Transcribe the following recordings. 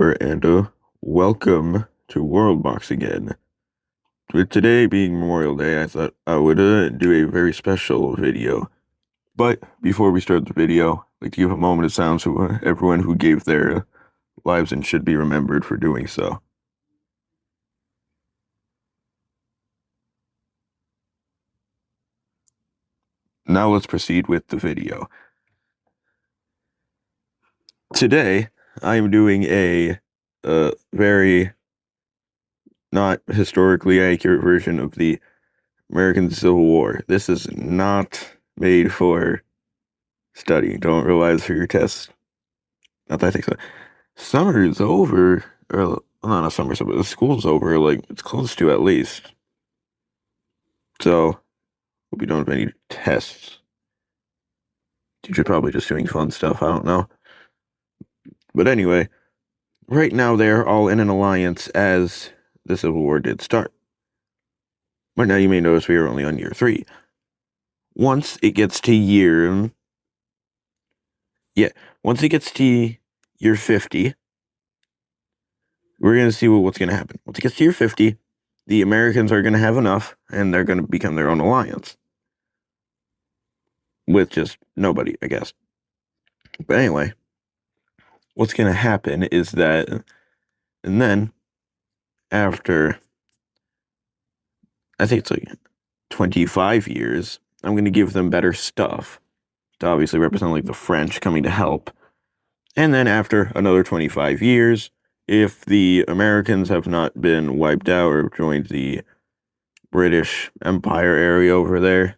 Mr. Copper, and welcome to Worldbox again. With today being Memorial Day, I thought I would do a very special video. But before we start the video, I'd like to give a moment of silence to everyone who gave their lives and should be remembered for doing so. Now let's proceed with the video. Today, I am doing a very not historically accurate version of the American Civil War. This is not made for studying. Don't revise for your tests. Not that I think so. Summer is over, or well, not summer, but the school's over. Like it's close to at least. So hope you don't have any tests. Teacher's probably just doing fun stuff. I don't know. But anyway, right now they're all in an alliance as the Civil War did start. But now you may notice we are only on year 3. Once it gets to year 50, we're going to see what's going to happen. Once it gets to year 50, the Americans are going to have enough, and they're going to become their own alliance. With just nobody, I guess. But anyway, what's going to happen is that, and then, after, I think it's like 25 years, I'm going to give them better stuff to obviously represent like the French coming to help. And then after another 25 years, if the Americans have not been wiped out or joined the British Empire area over there,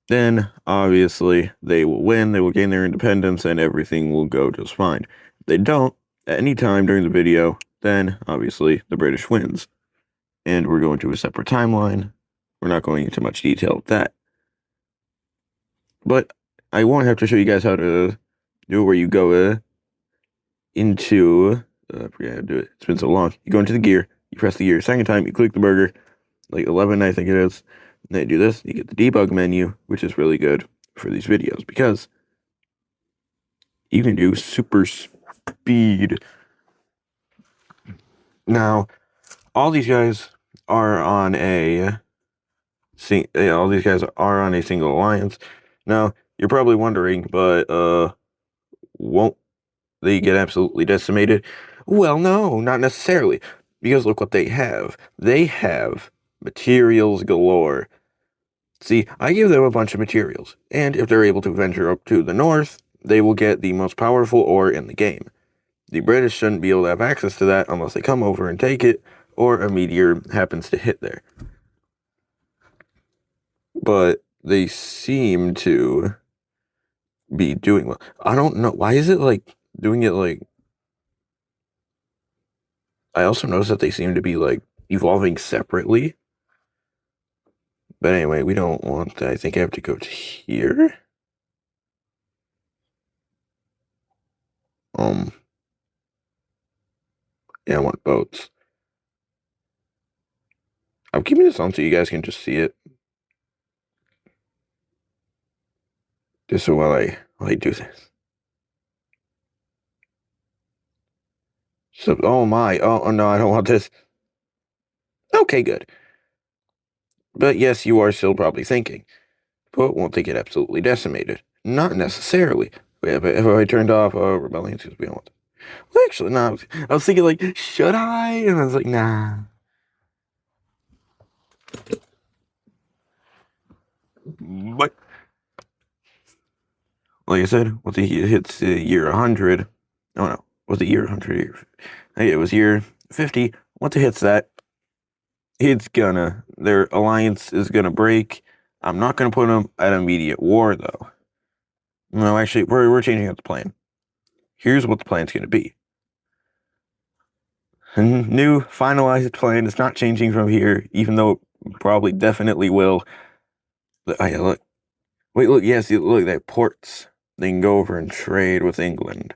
then obviously they will win, they will gain their independence, and everything will go just fine. If they don't, at any time during the video, then obviously the British wins. And we're going to a separate timeline. We're not going into much detail with that. But I won't have to show you guys how to do it where you go into, I forget how to do it, it's been so long. You go into the gear, you press the gear, second time, you click the burger, like 11 I think it is, and then you do this, you get the debug menu, which is really good for these videos, because you can do super speed. Now, all these guys are on a single alliance. Now, you're probably wondering, but won't they get absolutely decimated? Well, no, not necessarily, because look what they have. They have materials galore. See, I give them a bunch of materials, and if they're able to venture up to the north, they will get the most powerful ore in the game. The British shouldn't be able to have access to that unless they come over and take it, or a meteor happens to hit there. But they seem to be doing well. I don't know. Why is it like doing it like... I also noticed that they seem to be like evolving separately. But anyway, we don't want that. I think I have to go to here. Yeah, I want boats. I'm keeping this on so you guys can just see it. Just so while I do this. So, oh my, oh no, I don't want this. Okay, good. But yes, you are still probably thinking, but won't they get absolutely decimated? Not necessarily. Yeah, but if I turned off rebellion, because we don't want... Well, actually, no. I was thinking like, should I? And I was like, nah. But like I said, once it hits year 100, oh no, was it year 100? It was year 50. Once it hits that, their alliance is gonna break. I'm not gonna put them at immediate war though. No, actually, we're changing up the plan. Here's what the plan's gonna be. New finalized plan is not changing from here, even though it probably definitely will. Oh yeah, look. Wait, look, yes, look, they have ports. They can go over and trade with England.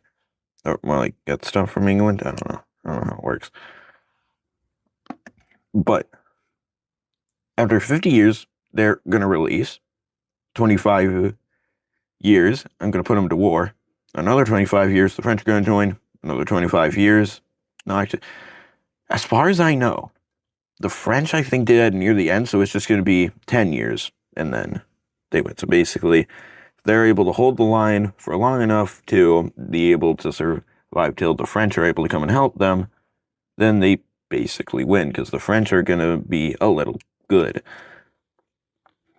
Or more like get stuff from England. I don't know how it works. But after 50 years, they're going to release. 25 years, I'm going to put them to war. Another 25 years, the French are going to join. another 25 years. No, actually, as far as I know, the French, I think, did that near the end, so it's just going to be 10 years, and then they went. So basically, they're able to hold the line for long enough to be able to survive till the French are able to come and help them, then they basically win, because the French are going to be a little good.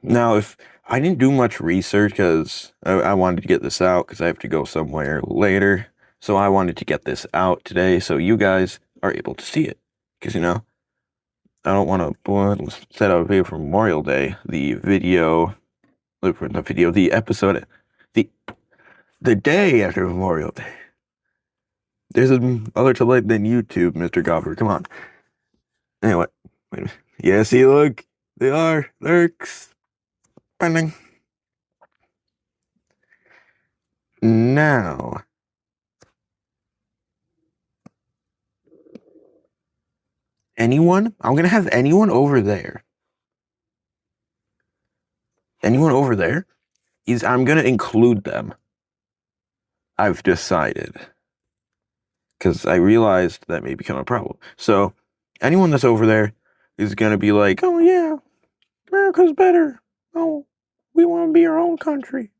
Now, if I didn't do much research, because I wanted to get this out, because I have to go somewhere later, so I wanted to get this out today, so you guys are able to see it, because, I don't want to set out a video for Memorial Day. The episode, the day after Memorial Day. There's other to light than YouTube, Mr.Copper. Come on. Anyway, wait a minute. Yeah, see, look, they're expanding. Now, anyone? I'm gonna have anyone over there. Anyone over there? I'm gonna include them. I've decided. Because I realized that may become a problem. So, anyone that's over there is gonna be like, oh yeah, America's better. Oh, we want to be our own country.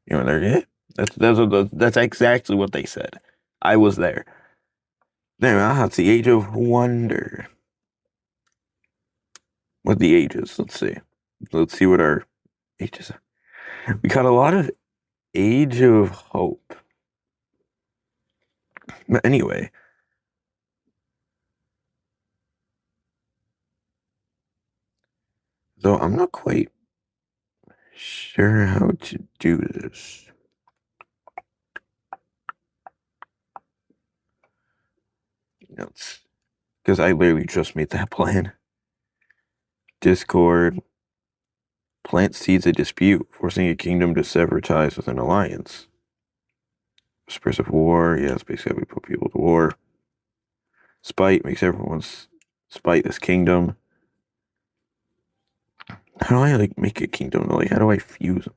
That's exactly what they said. I was there. Now, it's the Age of Wonder. What the ages? Let's see. Let's see what our ages are. We got a lot of Age of Hope. But anyway. So I'm not quite sure how to do this. Because I literally just made that plan. Discord. Plant seeds a dispute, forcing a kingdom to sever ties with an alliance. Spurs of war. Yeah, it's basically how we put people to war. Spite makes everyone's spite this kingdom. How do I make a kingdom? How do I fuse them?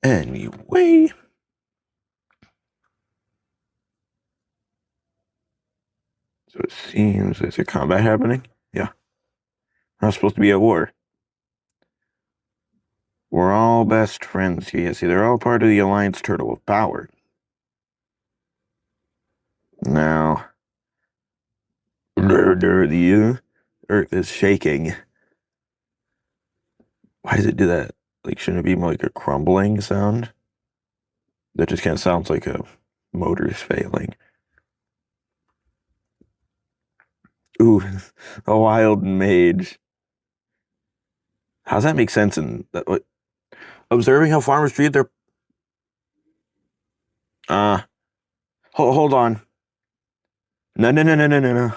Anyway. So it seems there's a combat happening. Yeah. I'm not supposed to be at war. We're all best friends here. Yeah, see, they're all part of the Alliance Turtle of Power. Now, the Earth is shaking. Why does it do that? Shouldn't it be more like a crumbling sound? That just kind of sounds like a motor's failing. Ooh, a wild mage. How does that make sense in that? What? Observing how farmers treat their... Hold on. No.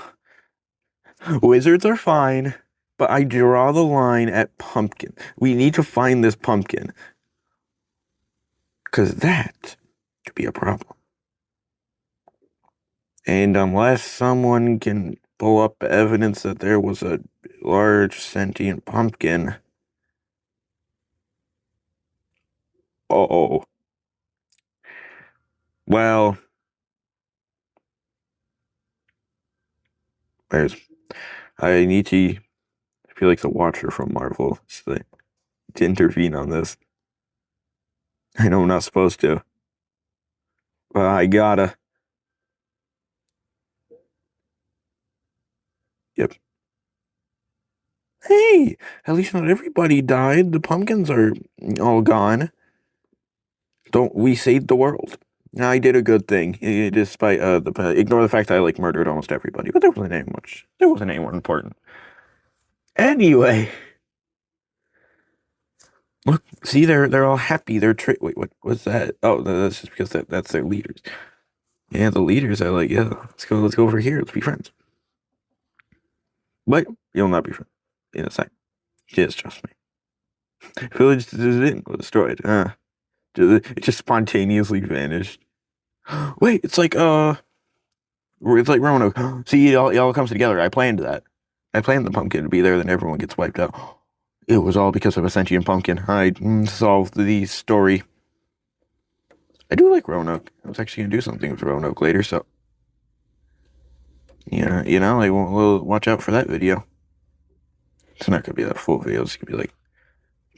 Wizards are fine, but I draw the line at pumpkin. We need to find this pumpkin. Because that could be a problem. And unless someone can pull up evidence that there was a large sentient pumpkin... Uh-oh. Well... I need to... I feel like the Watcher from Marvel to intervene on this. I know I'm not supposed to. But I gotta. Yep. Hey! At least not everybody died. The pumpkins are all gone. We saved the world. I did a good thing, despite ignore the fact that I murdered almost everybody. But there wasn't anyone important. Anyway, look, see, they're all happy. Wait, what was that? Oh, that's just because that's their leaders. Yeah, the leaders are yeah, let's go over here. Let's be friends. But you'll not be friends in a second. Just trust me. Village was destroyed. It just spontaneously vanished. Wait, it's like Roanoke. See, it all comes together. I planned that. I planned the pumpkin to be there, then everyone gets wiped out. It was all because of a sentient pumpkin. I solved the story. I do like Roanoke. I was actually gonna do something with Roanoke later, so yeah, like we'll watch out for that video. It's not gonna be that full video. It's gonna be like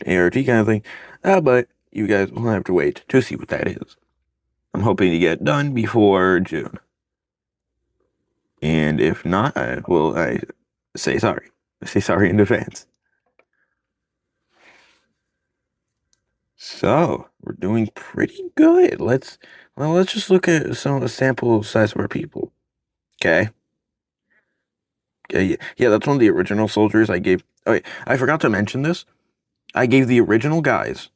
an ART kind of thing. But you guys will have to wait to see what that is. I'm hoping to get it done before June. And if not, I say sorry. I say sorry in advance. So we're doing pretty good. Let's just look at some of the sample size of our people. Okay. Yeah, that's one of the original soldiers I gave. Oh, wait, I forgot to mention this. I gave the original guys.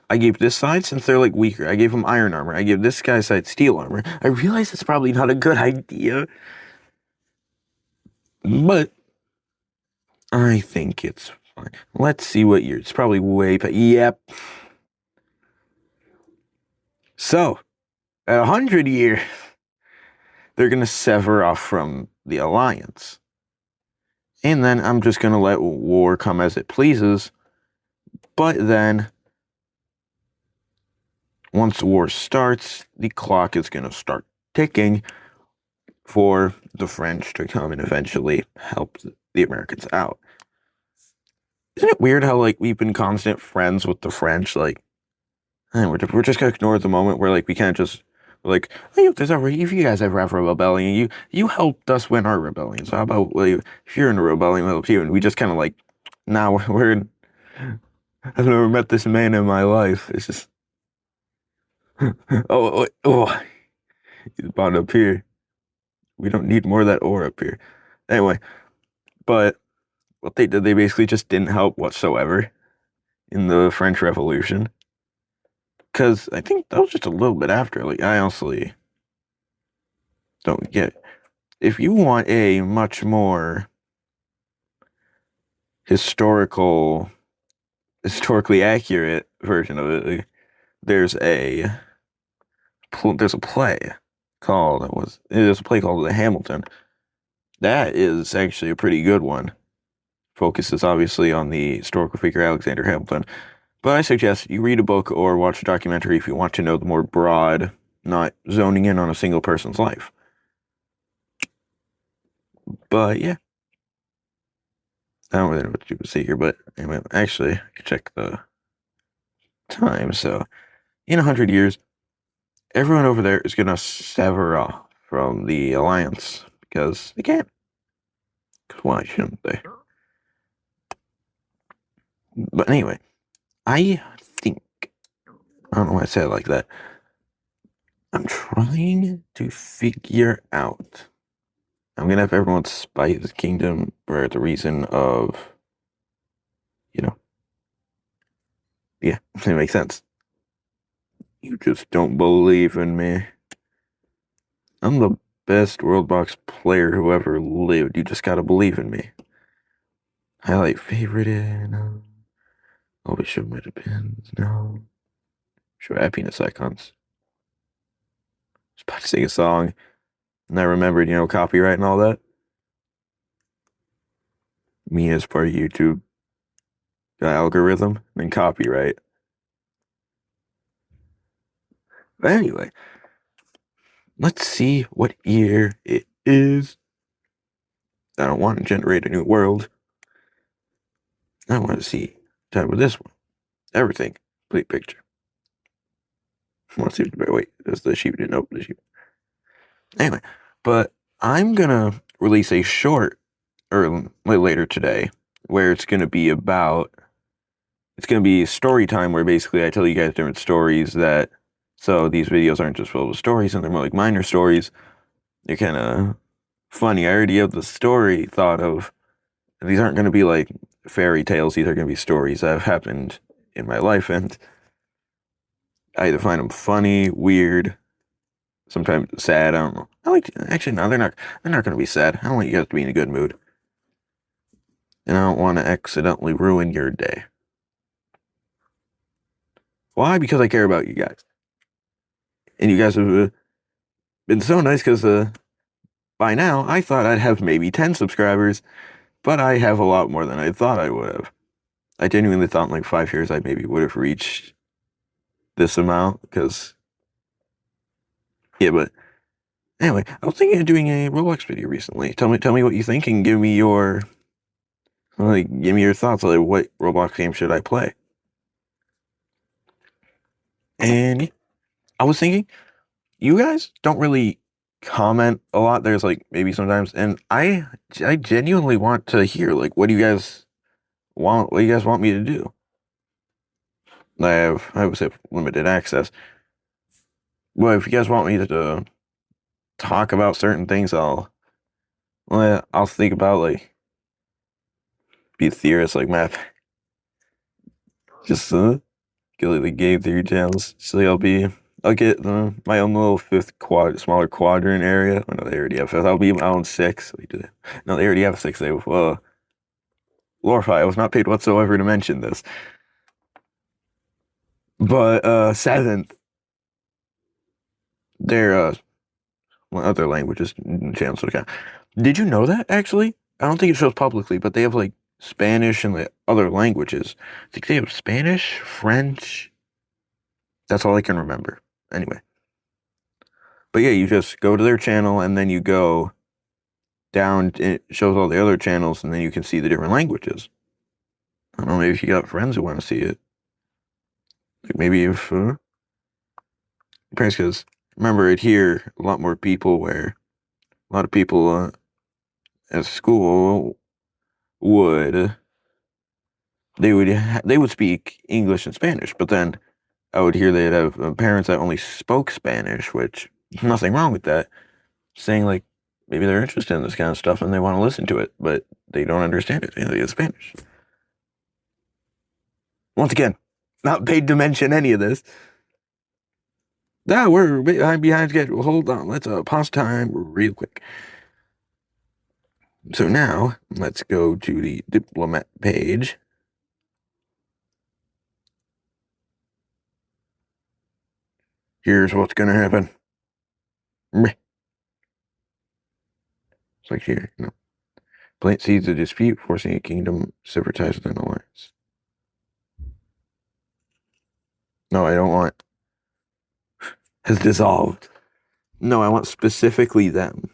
I gave this side, since they're like weaker, I gave them iron armor. I gave this guy's side steel armor. I realize it's probably not a good idea, but I think it's fine. Let's see what year. It's probably way past. Yep. So, at 100 years, they're going to sever off from the alliance. And then I'm just going to let war come as it pleases. But then, once war starts, the clock is going to start ticking for the French to come and eventually help the Americans out. Isn't it weird how, like, we've been constant friends with the French? Like, we're just gonna ignore the moment where, like, we can't just, like, hey, if you guys ever have a rebellion, you helped us win our rebellion. So how about, well, if you're in a rebellion, we'll help you. And we just kind of like, now we're in, I've never met this man in my life. It's just, oh, he's about up here. We don't need more of that ore up here. Anyway, but what they did, they basically just didn't help whatsoever in the French Revolution. Because I think that was just a little bit after. Like, I honestly don't get it. If you want a much more historically accurate version of it, like, there's a play there's a play called The Hamilton. That is actually a pretty good one. Focuses obviously on the historical figure Alexander Hamilton. But I suggest you read a book or watch a documentary if you want to know the more broad, not zoning in on a single person's life. But yeah, I don't really know what you would say here, but anyway, actually, I can check the time. So, in 100 years, everyone over there is going to sever off from the alliance because they can't. Because why shouldn't they? But anyway, I think, I don't know why I said it like that. I'm trying to figure out. I'm going to have everyone spite the kingdom for the reason of, yeah, it makes sense. You just don't believe in me. I'm the best Worldbox player who ever lived. You just gotta believe in me. Highlight favorite in. Always show my depends. No. Show happiness icons. I was about to sing a song, and I remembered, copyright and all that. Me as part of YouTube algorithm and copyright. But anyway, let's see what year it is. I don't want to generate a new world. I want to see type of this one. Everything. Complete picture. Let's see. Wait, that's the sheep. Didn't open the sheep. Anyway, but I'm gonna release a short or later today where it's gonna be story time where basically I tell you guys different stories so these videos aren't just filled with stories and they're more like minor stories. They're kind of funny. I already have the story thought of. These aren't gonna be like fairy tales. These are gonna be stories that have happened in my life, and I either find them funny, weird, sometimes sad. I don't know. Actually, no, they're not going to be sad. I don't want you guys to be in a good mood. And I don't want to accidentally ruin your day. Why? Because I care about you guys. And you guys have been so nice because by now, I thought I'd have maybe 10 subscribers, but I have a lot more than I thought I would have. I genuinely thought in like 5 years I maybe would have reached this amount, because, yeah, but anyway, I was thinking of doing a Roblox video recently. Tell me what you think and give me your, give me your thoughts. Like, what Roblox game should I play? And I was thinking, you guys don't really comment a lot. There's like maybe sometimes, and I genuinely want to hear, like, what do you guys want? What do you guys want me to do? I would say limited access. Well, if you guys want me to talk about certain things, I'll think about, like, be a theorist like math. Just get like the game theory channels. So I'll get my own little smaller quadrant area. Oh, no, they already have 5th. I'll be my own 6. No, they already have 6. They have Lorify. I was not paid whatsoever to mention this. But 7th, their other languages channels. Okay. Did you know that, actually? I don't think it shows publicly, but they have like Spanish and like other languages. I think they have Spanish, French. That's all I can remember. Anyway. But yeah, you just go to their channel and then you go down. It shows all the other channels, and then you can see the different languages. I don't know, maybe if you got friends who want to see it. Like, maybe if parents, because remember it here, a lot more people where a lot of people at school would they would speak English and Spanish, but then I would hear they'd have parents that only spoke Spanish, which nothing wrong with that. Saying like maybe they're interested in this kind of stuff and they want to listen to it, but they don't understand it. They get Spanish. Once again, not paid to mention any of this. We're behind schedule. Hold on, let's pause time real quick. So now let's go to the diplomat page. Here's what's gonna happen. It's like here, no. Plant seeds of dispute, forcing a kingdom sever ties with an alliance. No, I don't want. Has dissolved. No, I want specifically them.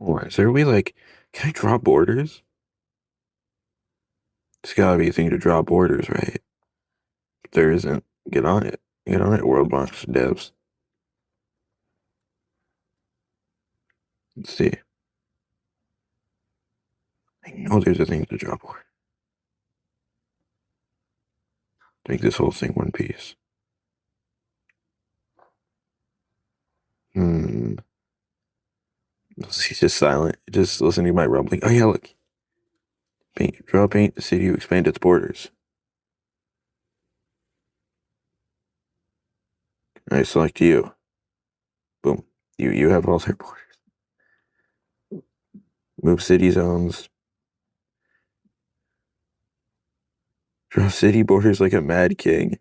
Alright, so are we like, can I draw borders? There's gotta be a thing to draw borders, right? If there isn't, get on it. Get on it, Worldbox devs. Let's see. I know there's a thing to draw board. Make this whole thing one piece. He's just silent. Just listening to my rumbling. Oh yeah, look. Paint the city to expand its borders. I select you. Boom. You have all their borders. Move city zones. Draw city borders like a mad king.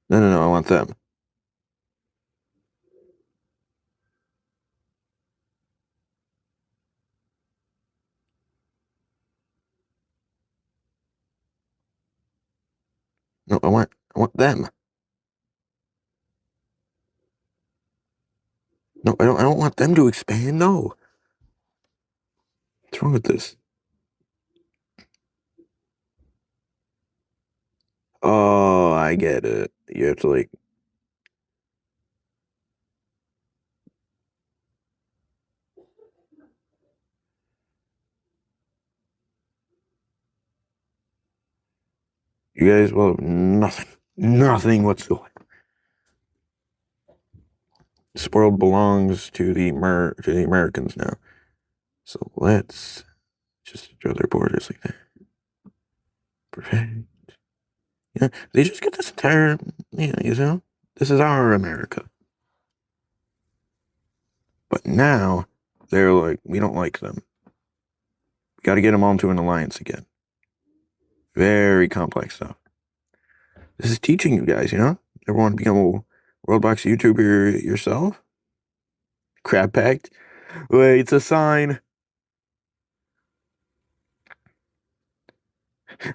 No, I want them. No, I want them. No, I don't want them to expand. No. What's wrong with this? Oh, I get it. You have to like. You guys will have nothing whatsoever. This world belongs to the Americans now. So let's just draw their borders like that. Perfect. Yeah, they just get this entire, this is our America. But now they're like, we don't like them. We got to get them onto an alliance again. Very complex stuff. This is teaching you guys, ever want to become a Worldbox YouTuber yourself? Crab packed? Wait, it's a sign.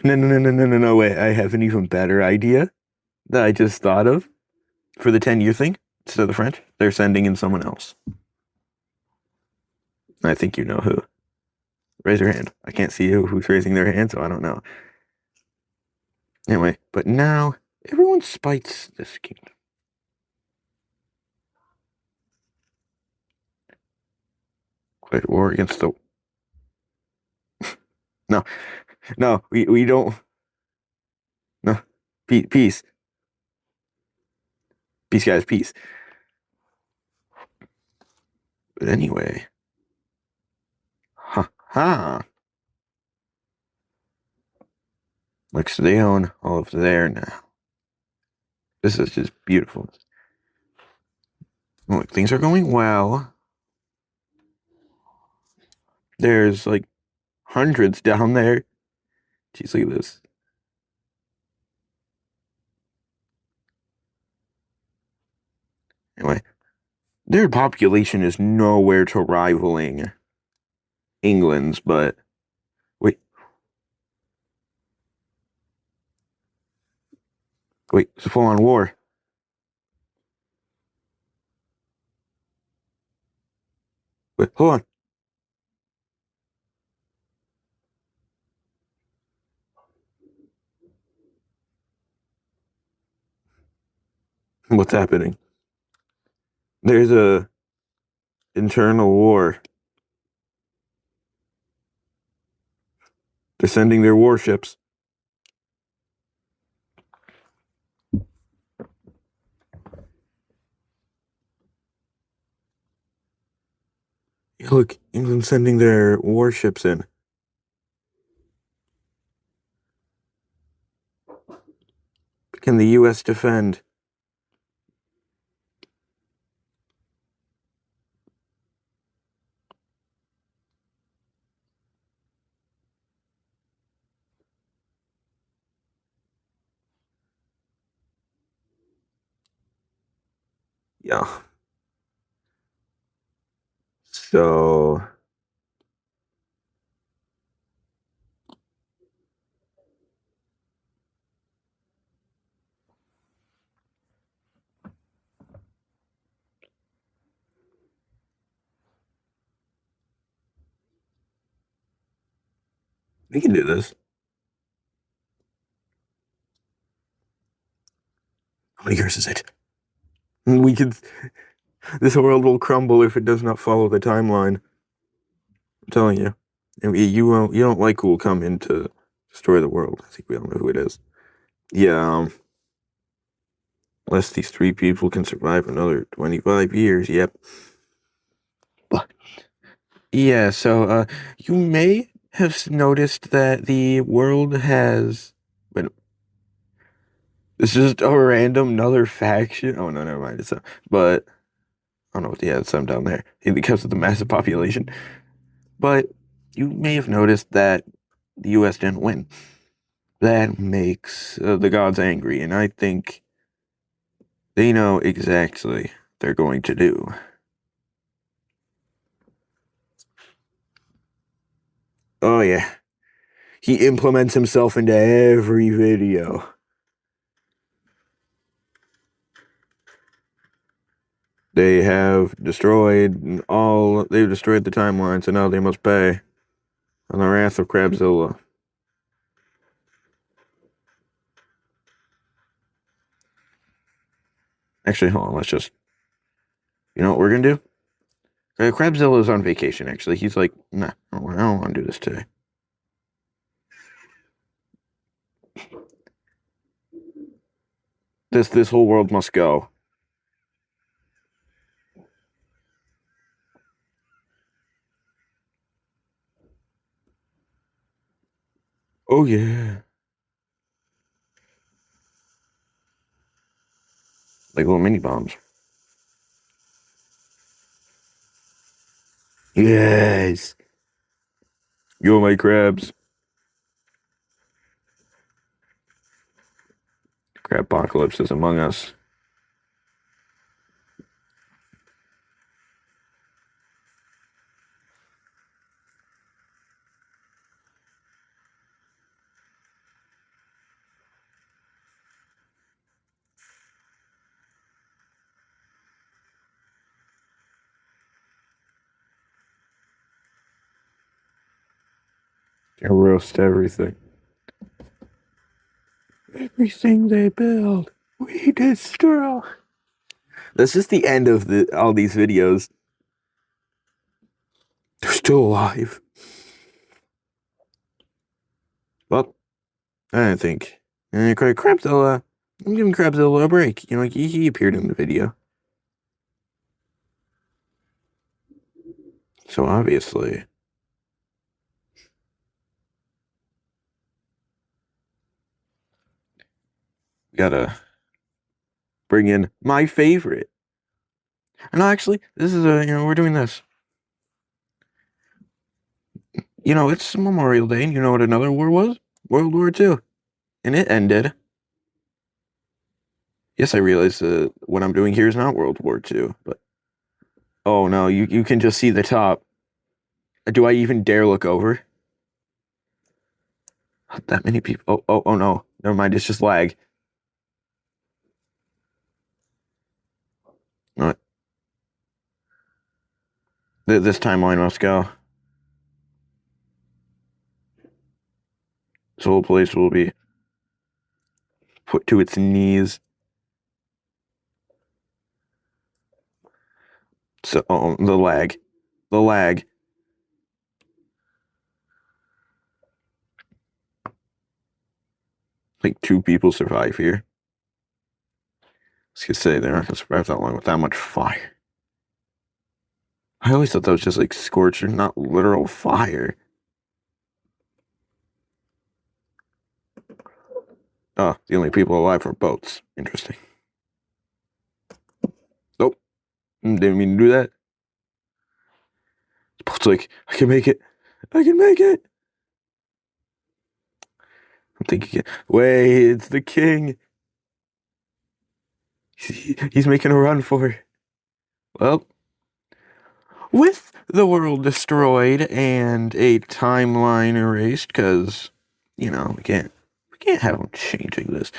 No, wait, I have an even better idea that I just thought of for the 10-year thing. Instead of the French, they're sending in someone else. I think you know who. Raise your hand. I can't see who's raising their hand, so I don't know. Anyway, but now everyone spites this kingdom. Quite war against the... No, no, we don't... No, peace. Peace, guys, peace. But anyway... Ha. Looks so they own all of there now. This is just beautiful. Look, things are going well. There's like hundreds down there. Jeez, look at this. Anyway, their population is nowhere to rivaling England's, but wait, it's a full-on war. Wait, hold on. What's happening? There's a internal war. They're sending their warships. Look, England's sending their warships in. Can the U.S. defend? Yeah. So... we can do this. How many years is it? We could... This world will crumble if it does not follow the timeline. I'm telling you. You don't like who will come in to destroy the world. I think we all know who it is. Yeah, unless these 3 people can survive another 25 years, yep. But, yeah, so, you may have noticed that the world has... Wait, this is just a random another faction. Oh, no, never mind. It's but, I don't know, yeah, it's some down there. Because of the massive population. But, you may have noticed that the U.S. didn't win. That makes the gods angry, and I think they know exactly what they're going to do. Oh, yeah. He implements himself into every video. They have destroyed they've destroyed the timeline, so now they must pay on the wrath of Crabzilla. Actually, hold on, let's just... You know what we're gonna do? Crabzilla's on vacation, actually. He's like, nah, I don't want to do this today. This whole world must go. Oh, yeah. Like little mini bombs. Yes. Yo, my crabs. Crab apocalypse is among us. roast everything. Everything they build, we destroy. That's just the end of all these videos. They're still alive. Well, I think Crabzilla. I'm giving Crabzilla a break. You know, he appeared in the video, so obviously, gotta bring in my favorite. And actually, this is we're doing this. You know, it's Memorial Day, and you know what another war was? World War II, and it ended. Yes, I realize what I'm doing here is not World War II, but oh no, you can just see the top. Do I even dare look over? Not that many people. Oh no, never mind. It's just lag. All right. This timeline must go. This whole place will be put to its knees. So, the lag. The lag. Like 2 people survive here. I was gonna say they're not gonna survive that long with that much fire. I always thought that was just like scorcher, not literal fire. Oh, the only people alive are boats. Interesting. Nope. Didn't mean to do that. The boat's like, I can make it. I can make it. I think you can. Wait, it's the king. He's making a run for it. Well, with the world destroyed and a timeline erased, because, you know, we can't have them changing this.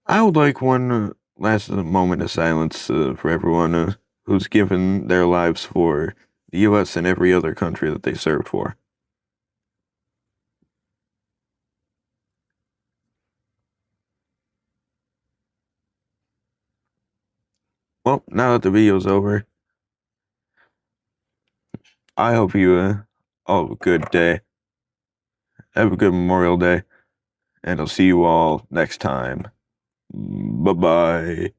I would like one last moment of silence for everyone who's given their lives for the U.S. and every other country that they served for. Well, now that the video's over, I hope you all have a good day. Have a good Memorial Day, and I'll see you all next time. Bye-bye.